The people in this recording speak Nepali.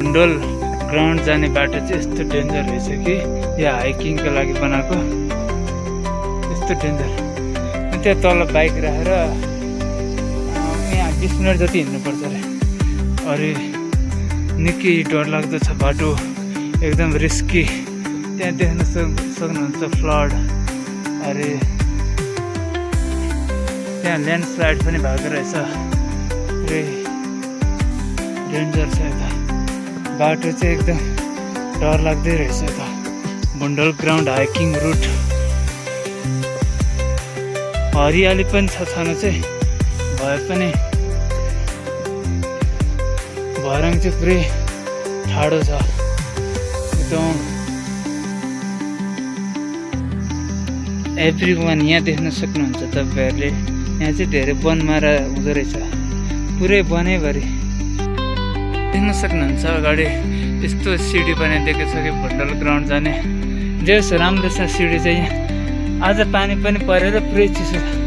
बुन्डोल ग्राउन्ड जाने बाटो चाहिँ यस्तो डेन्जर रहेछ कि यो हाइकिङको लागि बनाएको यस्तो डेन्जर। त्यहाँ तल बाइक राखेर यहाँ 20 मिनट जति हिँड्नुपर्छ अरे। अरे निकै डरलाग्दो छ बाटो, एकदम रिस्की। त्यहाँ देख्न सक्नुहुन्छ फ्लड। अरे त्यहाँ ल्यान्डस्लाइड पनि भएको रहेछ। अरे डेन्जर छ यता बाटो चाहिँ, एकदम डर लाग्दै रहेछ यता बुन्डोल ग्राउन्ड हाइकिङ रुट। हरियाली पनि छ छन चाहिँ, भए पनि भरङ चाहिँ पुरै ठाडो छ एकदम। एभ्री वान यहाँ देख्न सक्नुहुन्छ तपाईँहरूले, यहाँ चाहिँ धेरै वनमारा हुँदो रहेछ, पुरै वनैभरि देख्न सक्नुहुन्छ। अगाडि यस्तो सिडी बनाइदिएको छ कि बुन्डोल ग्राउन्ड जाने। जे होस् राम्रो छ सिडी चाहिँ। यहाँ आज पानी पनि परेर पुरै चिसो छ।